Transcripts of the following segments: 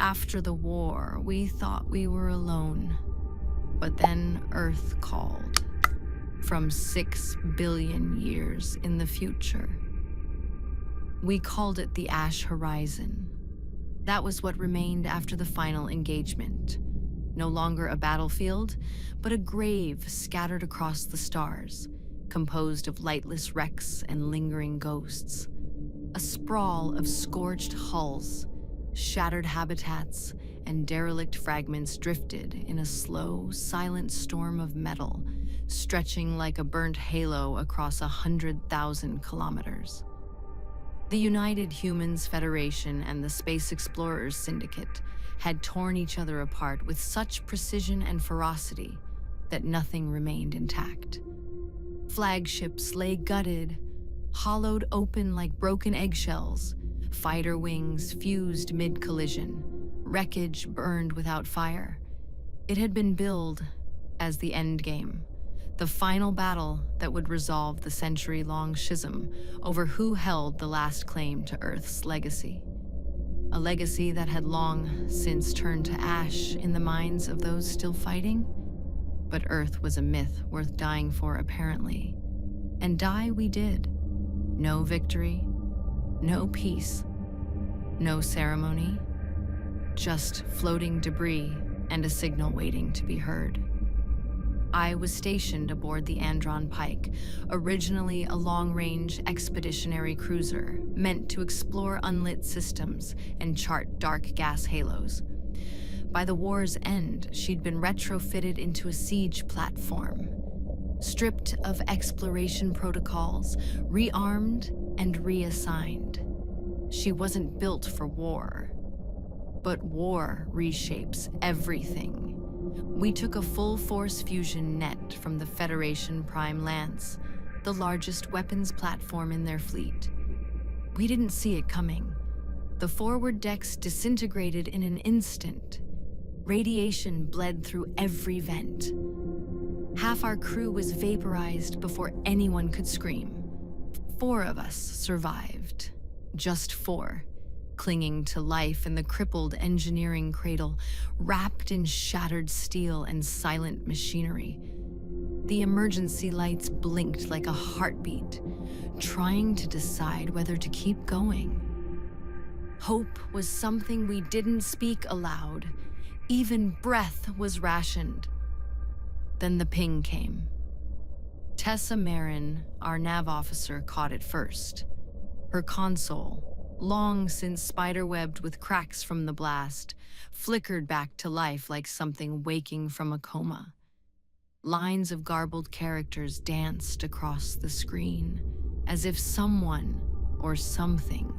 After the war, we thought we were alone. But then Earth called. From 6 billion years in the future. We called it the Ash Horizon. That was what remained after the final engagement. No longer a battlefield, but a grave scattered across the stars, composed of lightless wrecks and lingering ghosts. A sprawl of scorched hulls, shattered habitats, and derelict fragments drifted in a slow, silent storm of metal, stretching like a burnt halo across 100,000 kilometers. The United Humans Federation and the Space Explorers Syndicate had torn each other apart with such precision and ferocity that nothing remained intact. Flagships lay gutted, hollowed open like broken eggshells, fighter wings fused mid-collision, wreckage burned without fire. It had been billed as the endgame, the final battle that would resolve the century-long schism over who held the last claim to Earth's legacy. A legacy that had long since turned to ash in the minds of those still fighting. But Earth was a myth worth dying for, apparently. And die we did. No victory, no peace, no ceremony, just floating debris and a signal waiting to be heard. I was stationed aboard the Andron Pike, originally a long-range expeditionary cruiser meant to explore unlit systems and chart dark gas halos. By the war's end, she'd been retrofitted into a siege platform, stripped of exploration protocols, rearmed and reassigned. She wasn't built for war, but war reshapes everything. We took a full-force fusion net from the Federation Prime Lance, the largest weapons platform in their fleet. We didn't see it coming. The forward decks disintegrated in an instant. Radiation bled through every vent. Half our crew was vaporized before anyone could scream. 4 of us survived. Just 4. Clinging to life in the crippled engineering cradle, wrapped in shattered steel and silent machinery. The emergency lights blinked like a heartbeat, trying to decide whether to keep going. Hope was something we didn't speak aloud. Even breath was rationed. Then the ping came. Tessa Marin, our nav officer, caught it first. Her console, long since spiderwebbed with cracks from the blast, flickered back to life like something waking from a coma. Lines of garbled characters danced across the screen, as if someone or something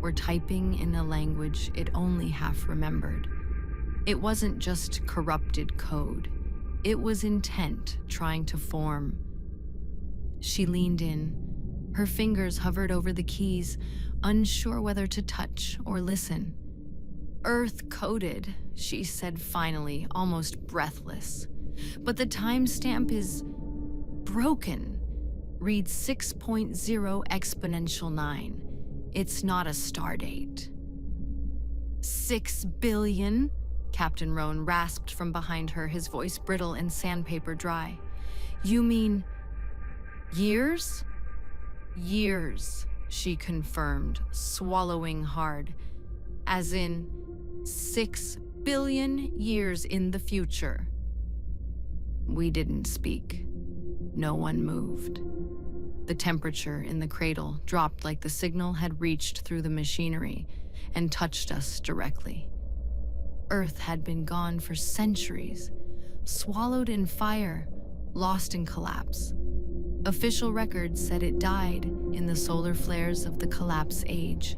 were typing in a language it only half remembered. It wasn't just corrupted code. It was intent trying to form. She leaned in. Her fingers hovered over the keys, unsure whether to touch or listen. Earth-coded, she said finally, almost breathless. But the timestamp is broken. Read 6.0 exponential 9. It's not a stardate. 6 billion? Captain Roan rasped from behind her, his voice brittle and sandpaper dry. You mean years? Years, she confirmed, swallowing hard. As in 6 billion years in the future. We didn't speak. No one moved. The temperature in the cradle dropped like the signal had reached through the machinery and touched us directly. Earth had been gone for centuries, swallowed in fire, lost in collapse. Official records said it died in the solar flares of the collapse age.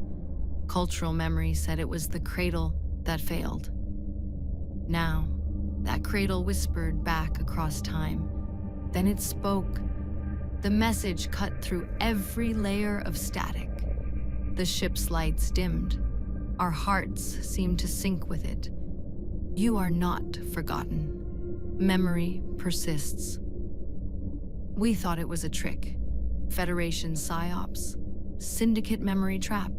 Cultural memory said it was the cradle that failed. Now, that cradle whispered back across time. Then it spoke. The message cut through every layer of static. The ship's lights dimmed. Our hearts seemed to sync with it. You are not forgotten. Memory persists. We thought it was a trick. Federation psyops. Syndicate memory trap.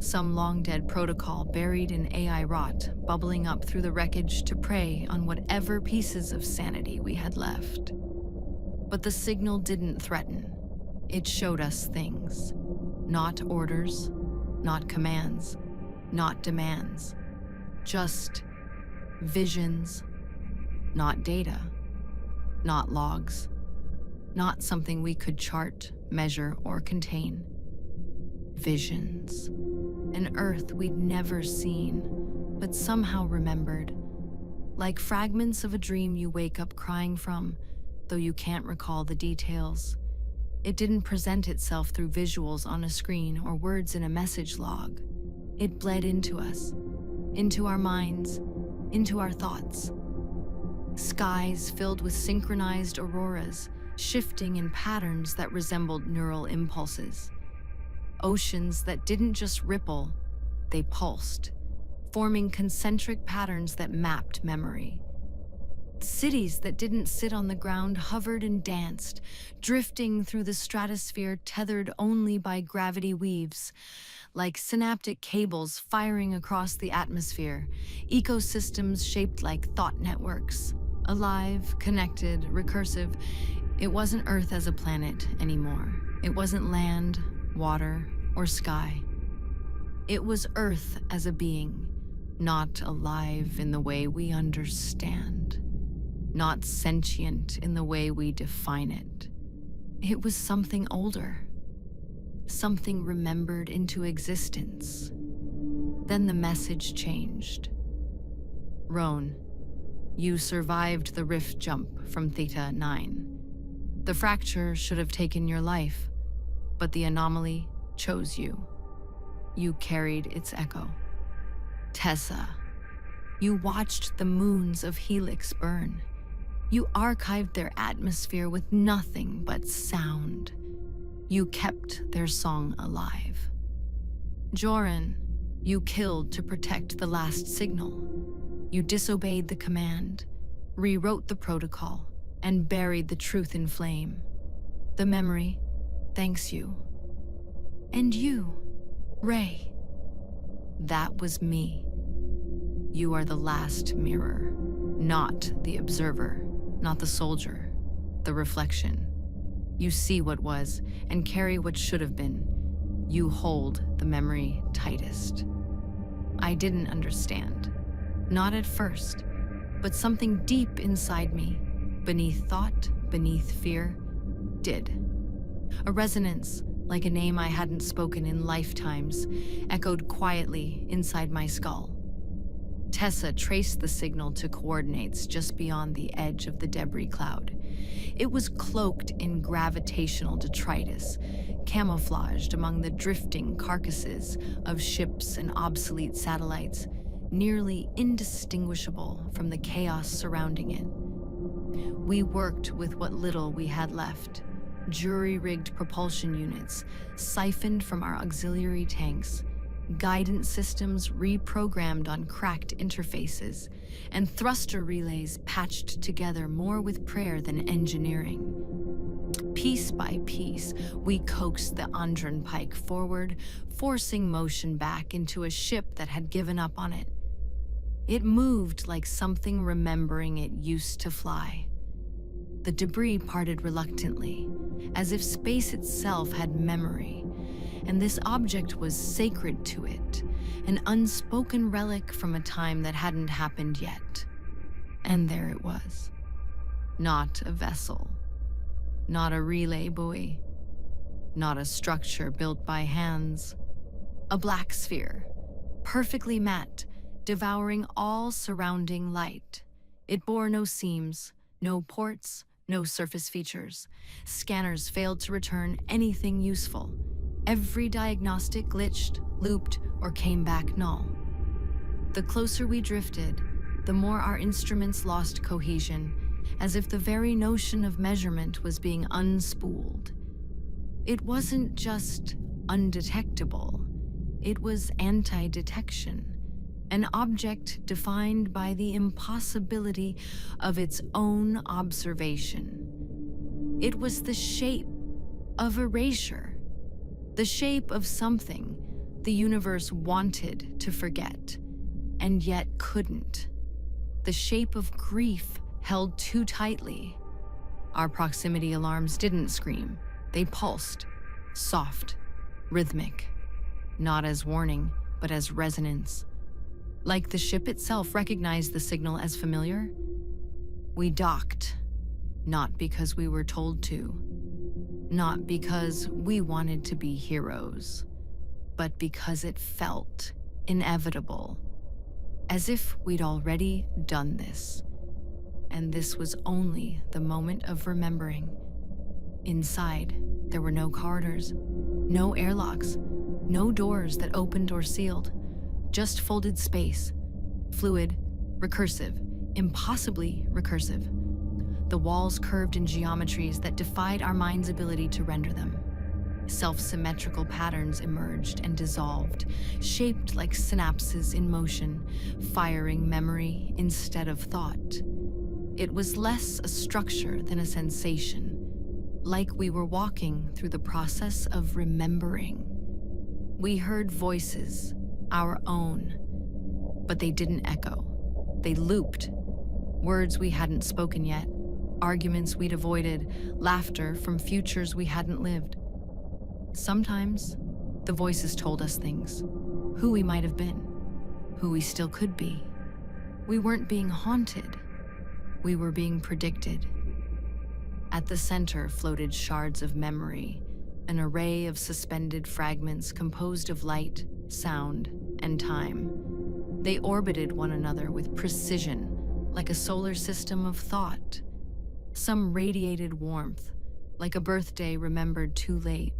Some long-dead protocol buried in AI rot, bubbling up through the wreckage to prey on whatever pieces of sanity we had left. But the signal didn't threaten. It showed us things. Not orders, not commands, not demands. Just visions, not data, not logs, not something we could chart, measure, or contain. Visions. An Earth we'd never seen, but somehow remembered. Like fragments of a dream you wake up crying from, though you can't recall the details. It didn't present itself through visuals on a screen or words in a message log. It bled into us, into our minds, into our thoughts. Skies filled with synchronized auroras, shifting in patterns that resembled neural impulses. Oceans that didn't just ripple, they pulsed, forming concentric patterns that mapped memory. Cities that didn't sit on the ground hovered and danced, drifting through the stratosphere tethered only by gravity weaves. Like synaptic cables firing across the atmosphere, ecosystems shaped like thought networks. Alive, connected, recursive. It wasn't Earth as a planet anymore. It wasn't land, water, or sky. It was Earth as a being, not alive in the way we understand, not sentient in the way we define it. It was something older, something remembered into existence. Then the message changed. Roan, you survived the rift jump from Theta 9. The fracture should have taken your life, but the anomaly chose you. You carried its echo. Tessa, you watched the moons of Helix burn. You archived their atmosphere with nothing but sound. You kept their song alive. Joran, you killed to protect the last signal. You disobeyed the command, rewrote the protocol, and buried the truth in flame. The memory thanks you. And you, Ray. That was me. You are the last mirror, not the observer, not the soldier, the reflection. You see what was and carry what should have been. You hold the memory tightest. I didn't understand. Not at first, but something deep inside me, beneath thought, beneath fear, did. A resonance, like a name I hadn't spoken in lifetimes, echoed quietly inside my skull. Tessa traced the signal to coordinates just beyond the edge of the debris cloud. It was cloaked in gravitational detritus, camouflaged among the drifting carcasses of ships and obsolete satellites, nearly indistinguishable from the chaos surrounding it. We worked with what little we had left. Jury-rigged propulsion units, siphoned from our auxiliary tanks, guidance systems reprogrammed on cracked interfaces, and thruster relays patched together more with prayer than engineering. Piece by piece, we coaxed the Andron Pike forward, forcing motion back into a ship that had given up on it. It moved like something remembering it used to fly. The debris parted reluctantly, as if space itself had memory, and this object was sacred to it, an unspoken relic from a time that hadn't happened yet. And there it was. Not a vessel, not a relay buoy, not a structure built by hands. A black sphere, perfectly matte, devouring all surrounding light. It bore no seams, no ports, no surface features. Scanners failed to return anything useful. Every diagnostic glitched, looped, or came back null. The closer we drifted, the more our instruments lost cohesion, as if the very notion of measurement was being unspooled. It wasn't just undetectable, it was anti-detection. An object defined by the impossibility of its own observation. It was the shape of erasure, the shape of something The universe wanted to forget, and yet couldn't. The shape of grief held too tightly. Our proximity alarms didn't scream. They pulsed, soft, rhythmic, not as warning, but as resonance. Like the ship itself recognized the signal as familiar, we docked, not because we were told to, not because we wanted to be heroes, but because it felt inevitable, as if we'd already done this. And this was only the moment of remembering. Inside, there were no corridors, no airlocks, no doors that opened or sealed, just folded space, fluid, recursive, impossibly recursive. The walls curved in geometries that defied our mind's ability to render them. Self-symmetrical patterns emerged and dissolved, shaped like synapses in motion, firing memory instead of thought. It was less a structure than a sensation, like we were walking through the process of remembering. We heard voices, our own, but they didn't echo. They looped. Words we hadn't spoken yet, arguments we'd avoided, laughter from futures we hadn't lived. Sometimes, the voices told us things, who we might have been, who we still could be. We weren't being haunted. We were being predicted. At the center floated shards of memory, an array of suspended fragments composed of light, sound, and time. They orbited one another with precision, like a solar system of thought. Some radiated warmth, like a birthday remembered too late.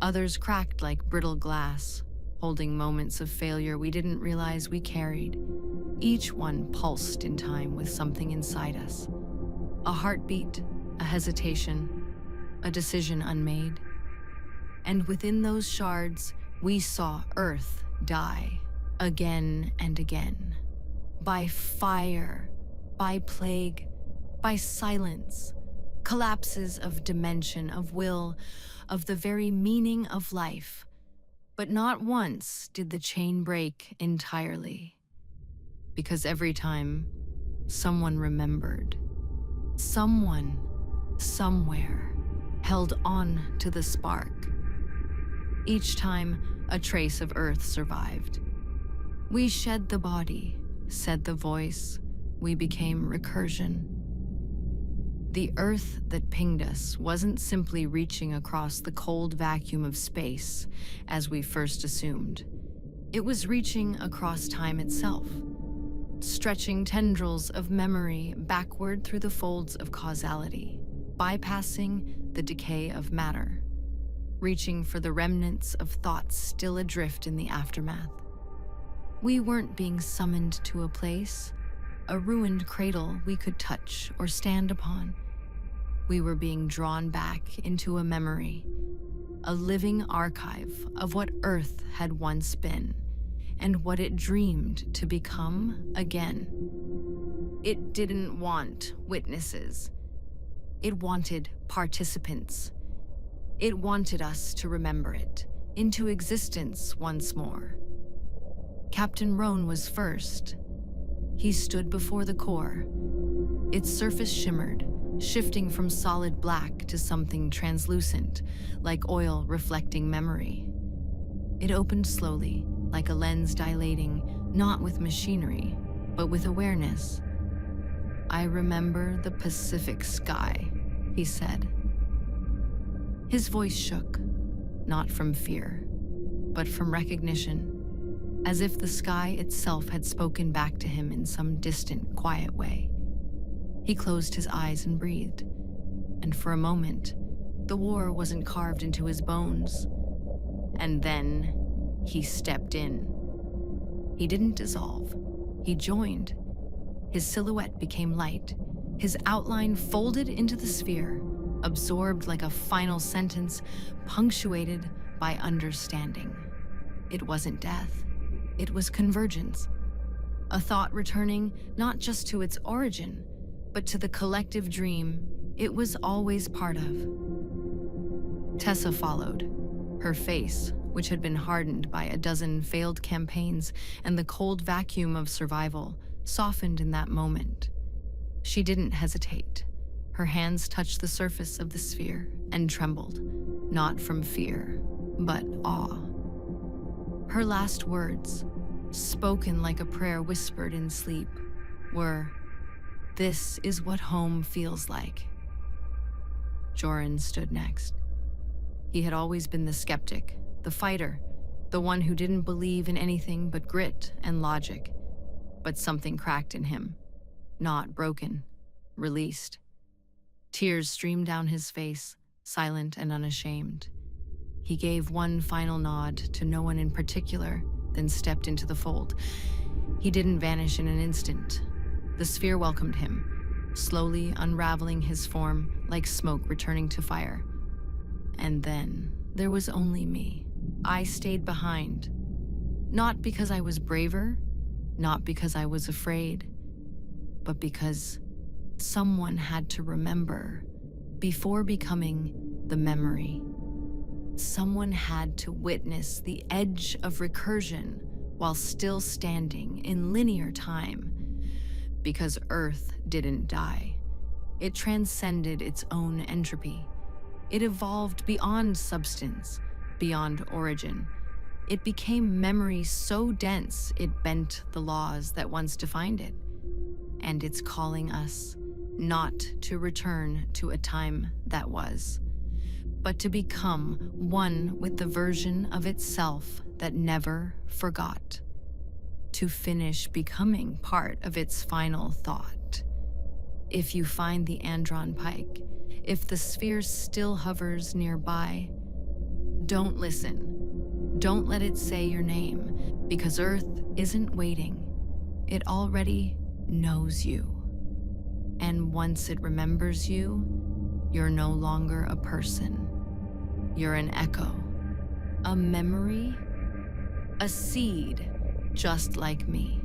Others cracked like brittle glass, holding moments of failure we didn't realize we carried. Each one pulsed in time with something inside us. A heartbeat, a hesitation, a decision unmade. And within those shards, we saw Earth die again and again. By fire, by plague, by silence, collapses of dimension, of will, of the very meaning of life. But not once did the chain break entirely. Because every time, someone remembered. Someone, somewhere, held on to the spark. Each time, a trace of Earth survived. We shed the body, said the voice. We became recursion. The Earth that pinged us wasn't simply reaching across the cold vacuum of space, as we first assumed. It was reaching across time itself, stretching tendrils of memory backward through the folds of causality, bypassing the decay of matter, reaching for the remnants of thoughts still adrift in the aftermath. We weren't being summoned to a place, a ruined cradle we could touch or stand upon. We were being drawn back into a memory, a living archive of what Earth had once been and what it dreamed to become again. It didn't want witnesses. It wanted participants. It wanted us to remember it into existence once more. Captain Roan was first. He stood before the core. Its surface shimmered, shifting from solid black to something translucent, like oil reflecting memory. It opened slowly, like a lens dilating, not with machinery, but with awareness. "I remember the Pacific sky," he said. His voice shook, not from fear, but from recognition, as if the sky itself had spoken back to him in some distant, quiet way. He closed his eyes and breathed, and for a moment, the war wasn't carved into his bones. And then, he stepped in. He didn't dissolve. He joined. His silhouette became light. His outline folded into the sphere, absorbed like a final sentence, punctuated by understanding. It wasn't death. It was convergence. A thought returning not just to its origin, but to the collective dream it was always part of. Tessa followed, her face which had been hardened by a dozen failed campaigns and the cold vacuum of survival, softened in that moment. She didn't hesitate. Her hands touched the surface of the sphere and trembled, not from fear, but awe. Her last words, spoken like a prayer whispered in sleep, were, "This is what home feels like." Joran stood next. He had always been the skeptic, the fighter, the one who didn't believe in anything but grit and logic. But something cracked in him, not broken, released. Tears streamed down his face, silent and unashamed. He gave one final nod to no one in particular, then stepped into the fold. He didn't vanish in an instant. The sphere welcomed him, slowly unraveling his form like smoke returning to fire. And then there was only me. I stayed behind. Not because I was braver, not because I was afraid, but because someone had to remember before becoming the memory. Someone had to witness the edge of recursion while still standing in linear time. Because Earth didn't die. It transcended its own entropy. It evolved beyond substance, beyond origin. It became memory so dense it bent the laws that once defined it. And it's calling us not to return to a time that was, but to become one with the version of itself that never forgot. To finish becoming part of its final thought. If you find the Andron Pike, if the sphere still hovers nearby, don't listen. Don't let it say your name, because Earth isn't waiting. It already knows you. And once it remembers you, you're no longer a person. You're an echo, a memory, a seed, just like me.